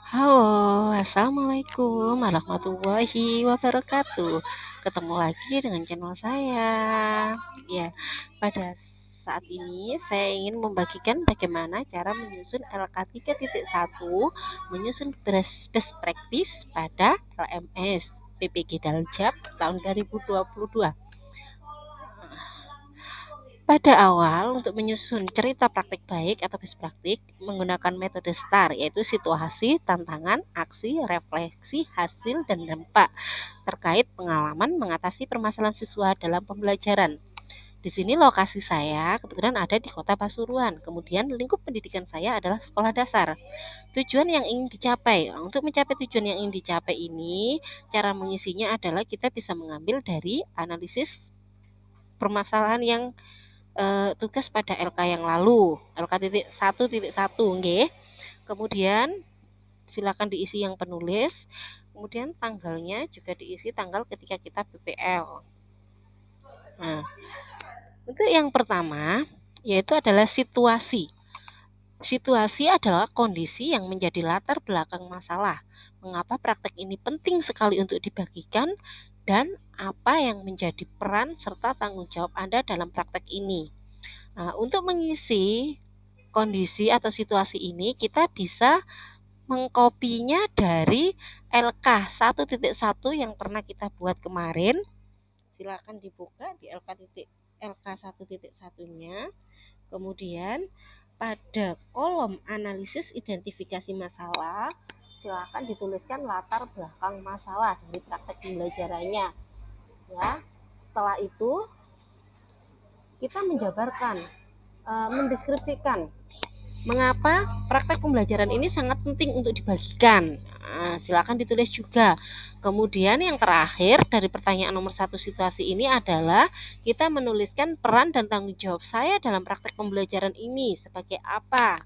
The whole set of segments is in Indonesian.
Halo, assalamualaikum warahmatullahi wabarakatuh. Ketemu lagi dengan channel saya. Ya, pada saat ini saya ingin membagikan bagaimana cara menyusun LK3.1, menyusun best practice pada LMS PPG Daljab tahun 2022. Pada awal, untuk menyusun cerita praktik baik atau best praktik menggunakan metode STAR, yaitu situasi, tantangan, aksi, refleksi, hasil, dan dampak terkait pengalaman mengatasi permasalahan siswa dalam pembelajaran. Di sini lokasi saya kebetulan ada di Kota Pasuruan. Kemudian lingkup pendidikan saya adalah sekolah dasar. Tujuan yang ingin dicapai. Untuk mencapai tujuan yang ingin dicapai ini, cara mengisinya adalah kita bisa mengambil dari analisis permasalahan yang tugas pada LK yang lalu, LK.1.1 nggih. Kemudian silakan diisi yang penulis. Kemudian tanggalnya juga diisi tanggal ketika kita PPL. Nah, untuk yang pertama yaitu adalah situasi. Situasi adalah kondisi yang menjadi latar belakang masalah. Mengapa praktek ini penting sekali untuk dibagikan dan apa yang menjadi peran serta tanggung jawab Anda dalam praktek ini. Nah, untuk mengisi kondisi atau situasi ini kita bisa mengkopinya dari LK1.1 yang pernah kita buat kemarin. Silakan dibuka di LK1.1-nya. Kemudian pada kolom analisis identifikasi masalah, silakan dituliskan latar belakang masalah dari praktek pembelajarannya. Ya. Setelah itu kita menjabarkan, mendeskripsikan mengapa praktek pembelajaran ini sangat penting untuk dibagikan. Silakan ditulis juga. Kemudian yang terakhir dari pertanyaan nomor 1 situasi ini adalah kita menuliskan peran dan tanggung jawab saya dalam praktek pembelajaran ini sebagai apa.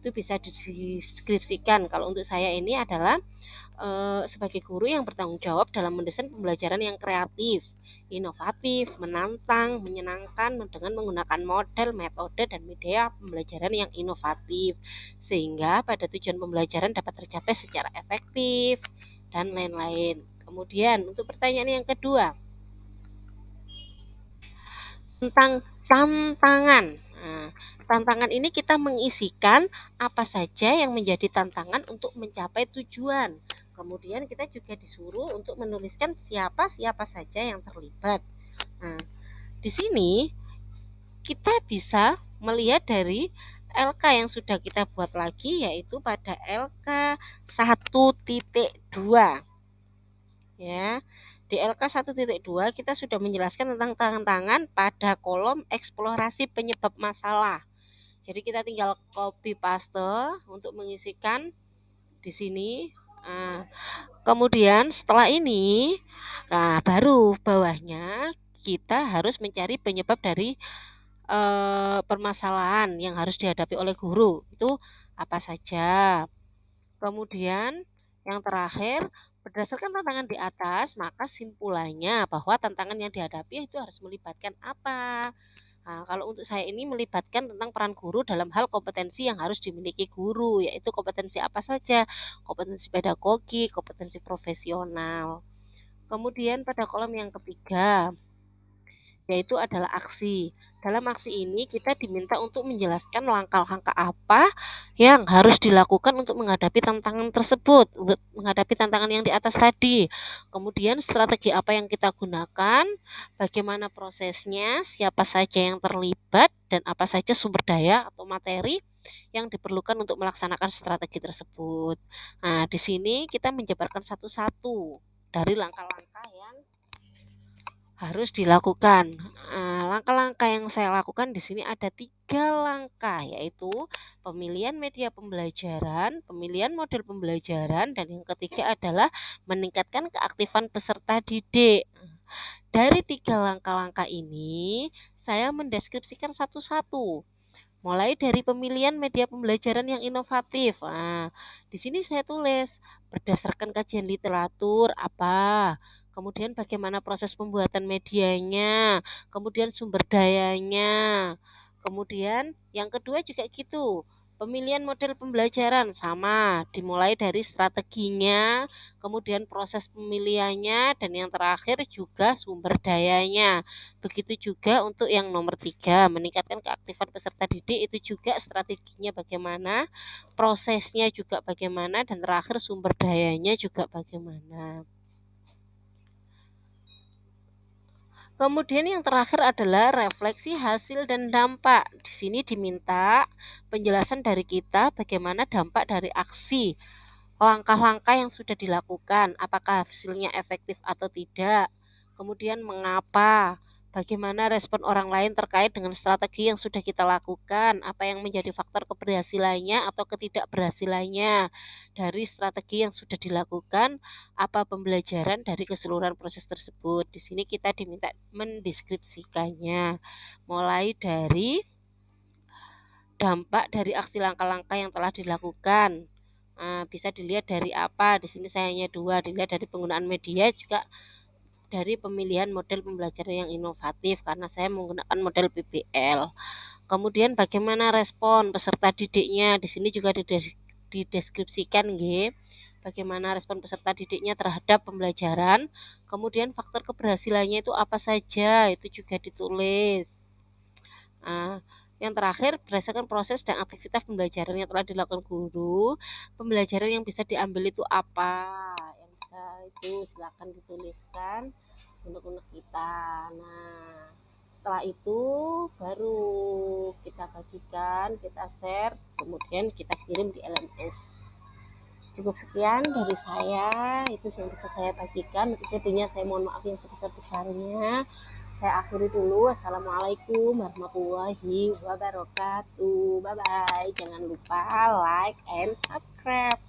Itu bisa dideskripsikan. Kalau untuk saya ini adalah sebagai guru yang bertanggung jawab dalam mendesain pembelajaran yang kreatif, inovatif, menantang, menyenangkan dengan menggunakan model, metode, dan media pembelajaran yang inovatif, sehingga pada tujuan pembelajaran dapat tercapai secara efektif dan lain-lain. Kemudian untuk pertanyaan yang kedua tentang tantangan. Nah, tantangan ini kita mengisikan apa saja yang menjadi tantangan untuk mencapai tujuan. Kemudian kita juga disuruh untuk menuliskan siapa-siapa saja yang terlibat. Nah, di sini kita bisa melihat dari LK yang sudah kita buat lagi yaitu pada LK 1.2. Ya. Di LK 1.2 kita sudah menjelaskan tentang tantangan pada kolom eksplorasi penyebab masalah. Jadi kita tinggal copy paste untuk mengisikan di sini. Nah, kemudian setelah ini, baru bawahnya kita harus mencari penyebab dari permasalahan yang harus dihadapi oleh guru. Itu apa saja. Kemudian yang terakhir, berdasarkan tantangan di atas, maka simpulannya bahwa tantangan yang dihadapi itu harus melibatkan apa. Nah, kalau untuk saya ini melibatkan tentang peran guru dalam hal kompetensi yang harus dimiliki guru, yaitu kompetensi apa saja, kompetensi pedagogi, kompetensi profesional. Kemudian pada kolom yang ketiga, yaitu adalah aksi. Dalam aksi ini kita diminta untuk menjelaskan langkah-langkah apa yang harus dilakukan untuk menghadapi tantangan tersebut, untuk menghadapi tantangan yang di atas tadi. Kemudian strategi apa yang kita gunakan, bagaimana prosesnya, siapa saja yang terlibat, dan apa saja sumber daya atau materi yang diperlukan untuk melaksanakan strategi tersebut. Nah, di sini kita menjabarkan satu-satu dari langkah-langkah yang harus dilakukan. Langkah-langkah yang saya lakukan di sini ada 3 langkah, yaitu pemilihan media pembelajaran, pemilihan model pembelajaran, dan yang ketiga adalah meningkatkan keaktifan peserta didik. Dari 3 langkah-langkah ini, saya mendeskripsikan satu-satu. Mulai dari pemilihan media pembelajaran yang inovatif. Di sini saya tulis berdasarkan kajian literatur apa, kemudian bagaimana proses pembuatan medianya, kemudian sumber dayanya. Kemudian yang kedua juga gitu, Pemilihan model pembelajaran sama, dimulai dari strateginya, kemudian proses pemilihannya, dan yang terakhir juga sumber dayanya. Begitu juga untuk yang nomor 3, meningkatkan keaktifan peserta didik itu juga strateginya bagaimana, prosesnya juga bagaimana, dan terakhir sumber dayanya juga bagaimana. Kemudian yang terakhir adalah refleksi hasil dan dampak. Di sini diminta penjelasan dari kita bagaimana dampak dari aksi, langkah-langkah yang sudah dilakukan, apakah hasilnya efektif atau tidak. Kemudian mengapa, bagaimana respon orang lain terkait dengan strategi yang sudah kita lakukan, apa yang menjadi faktor keberhasilannya atau ketidakberhasilannya dari strategi yang sudah dilakukan, apa pembelajaran dari keseluruhan proses tersebut. Di sini kita diminta mendeskripsikannya, mulai dari dampak dari aksi langkah-langkah yang telah dilakukan. Bisa dilihat dari apa, di sini saya hanya 2, dilihat dari penggunaan media juga dari pemilihan model pembelajaran yang inovatif karena saya menggunakan model PBL. Kemudian bagaimana respon peserta didiknya, di sini juga dideskripsikan nggih. Bagaimana respon peserta didiknya terhadap pembelajaran, kemudian faktor keberhasilannya itu apa saja, itu juga ditulis. Yang terakhir, berdasarkan proses dan aktivitas pembelajaran yang telah dilakukan guru, pembelajaran yang bisa diambil itu apa? Yang bisa itu silakan dituliskan untuk kita. Nah, setelah itu baru kita bagikan, kita share, kemudian kita kirim di LMS. Cukup sekian dari saya, itu yang bisa saya bagikan. Selebihnya saya mohon maaf yang sebesar-besarnya. Saya akhiri dulu. Assalamualaikum warahmatullahi wabarakatuh. Bye bye. Jangan lupa like and subscribe.